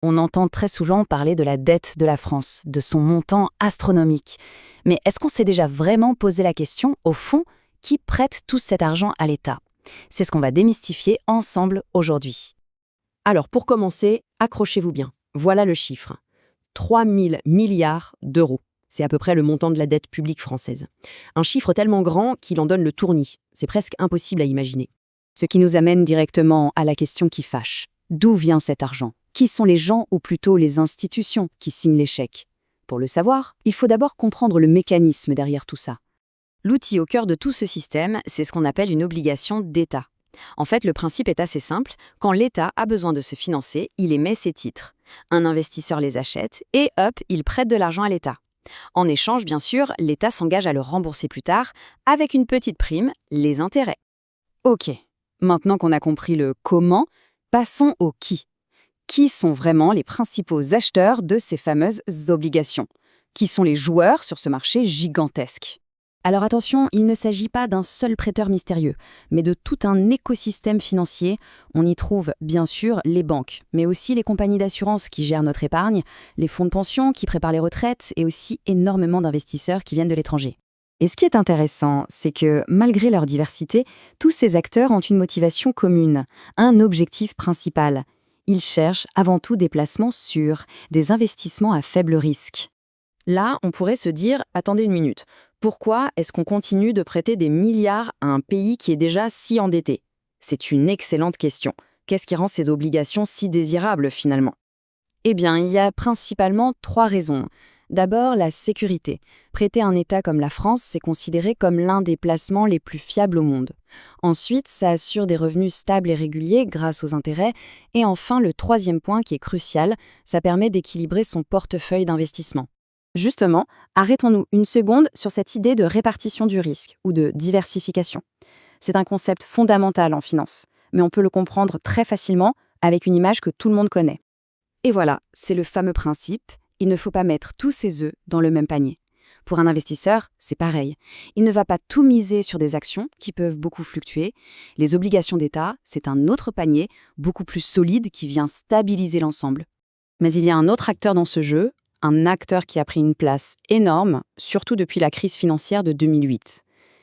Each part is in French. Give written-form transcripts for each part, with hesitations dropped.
On entend très souvent parler de la dette de la France, de son montant astronomique. Mais est-ce qu'on s'est déjà vraiment posé la question, au fond, qui prête tout cet argent à l'État? C'est ce qu'on va démystifier ensemble aujourd'hui. Alors pour commencer, accrochez-vous bien. Voilà le chiffre. 3 000 milliards d'euros. C'est à peu près le montant de la dette publique française. Un chiffre tellement grand qu'il en donne le tournis. C'est presque impossible à imaginer. Ce qui nous amène directement à la question qui fâche. D'où vient cet argent? Qui sont les gens, ou plutôt les institutions, qui signent les chèques? Pour le savoir, il faut d'abord comprendre le mécanisme derrière tout ça. L'outil au cœur de tout ce système, c'est ce qu'on appelle une obligation d'État. En fait, le principe est assez simple. Quand l'État a besoin de se financer, il émet ses titres. Un investisseur les achète et hop, il prête de l'argent à l'État. En échange, bien sûr, l'État s'engage à le rembourser plus tard, avec une petite prime, les intérêts. Ok, maintenant qu'on a compris le comment, passons au qui. Qui sont vraiment les principaux acheteurs de ces fameuses obligations? Qui sont les joueurs sur ce marché gigantesque? Alors attention, il ne s'agit pas d'un seul prêteur mystérieux, mais de tout un écosystème financier. On y trouve bien sûr les banques, mais aussi les compagnies d'assurance qui gèrent notre épargne, les fonds de pension qui préparent les retraites et aussi énormément d'investisseurs qui viennent de l'étranger. Et ce qui est intéressant, c'est que malgré leur diversité, tous ces acteurs ont une motivation commune, un objectif principal. Ils cherchent avant tout des placements sûrs, des investissements à faible risque. Là, on pourrait se dire, attendez une minute, pourquoi est-ce qu'on continue de prêter des milliards à un pays qui est déjà si endetté? C'est une excellente question. Qu'est-ce qui rend ces obligations si désirables finalement? Eh bien, il y a principalement 3 raisons. D'abord, la sécurité. Prêter à un État comme la France, c'est considéré comme l'un des placements les plus fiables au monde. Ensuite, ça assure des revenus stables et réguliers grâce aux intérêts. Et enfin, le 3e point qui est crucial, ça permet d'équilibrer son portefeuille d'investissement. Justement, arrêtons-nous une seconde sur cette idée de répartition du risque ou de diversification. C'est un concept fondamental en finance, mais on peut le comprendre très facilement avec une image que tout le monde connaît. Et voilà, c'est le fameux principe, il ne faut pas mettre tous ses œufs dans le même panier. Pour un investisseur, c'est pareil. Il ne va pas tout miser sur des actions qui peuvent beaucoup fluctuer. Les obligations d'État, c'est un autre panier, beaucoup plus solide qui vient stabiliser l'ensemble. Mais il y a un autre acteur dans ce jeu, un acteur qui a pris une place énorme, surtout depuis la crise financière de 2008.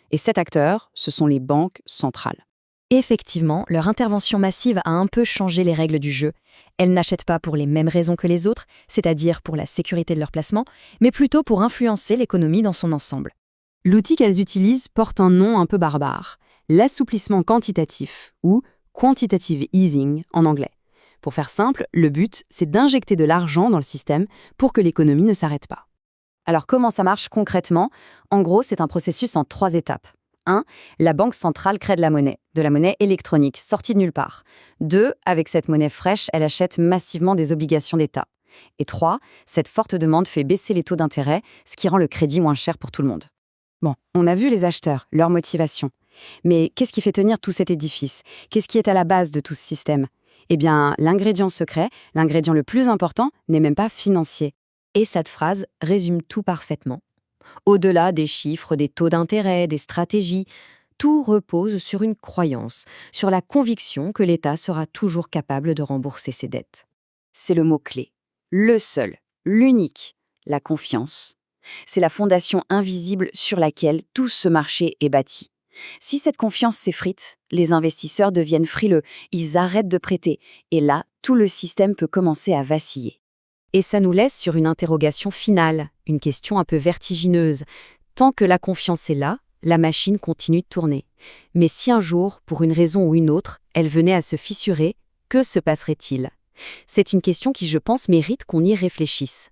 Et cet acteur, ce sont les banques centrales. Effectivement, leur intervention massive a un peu changé les règles du jeu. Elles n'achètent pas pour les mêmes raisons que les autres, c'est-à-dire pour la sécurité de leur placement, mais plutôt pour influencer l'économie dans son ensemble. L'outil qu'elles utilisent porte un nom un peu barbare, l'assouplissement quantitatif, ou quantitative easing en anglais. Pour faire simple, le but, c'est d'injecter de l'argent dans le système pour que l'économie ne s'arrête pas. Alors comment ça marche concrètement? En gros, c'est un processus en 3 étapes. 1. La banque centrale crée de la monnaie électronique, sortie de nulle part. 2. Avec cette monnaie fraîche, elle achète massivement des obligations d'État. Et 3. Cette forte demande fait baisser les taux d'intérêt, ce qui rend le crédit moins cher pour tout le monde. Bon, on a vu les acheteurs, leur motivation. Mais qu'est-ce qui fait tenir tout cet édifice? Qu'est-ce qui est à la base de tout ce système? Eh bien, l'ingrédient secret, l'ingrédient le plus important, n'est même pas financier. Et cette phrase résume tout parfaitement. Au-delà des chiffres, des taux d'intérêt, des stratégies, tout repose sur une croyance, sur la conviction que l'État sera toujours capable de rembourser ses dettes. C'est le mot-clé. Le seul, l'unique, la confiance. C'est la fondation invisible sur laquelle tout ce marché est bâti. Si cette confiance s'effrite, les investisseurs deviennent frileux, ils arrêtent de prêter, et là, tout le système peut commencer à vaciller. Et ça nous laisse sur une interrogation finale, une question un peu vertigineuse. Tant que la confiance est là, la machine continue de tourner. Mais si un jour, pour une raison ou une autre, elle venait à se fissurer, que se passerait-il? C'est une question qui, je pense, mérite qu'on y réfléchisse.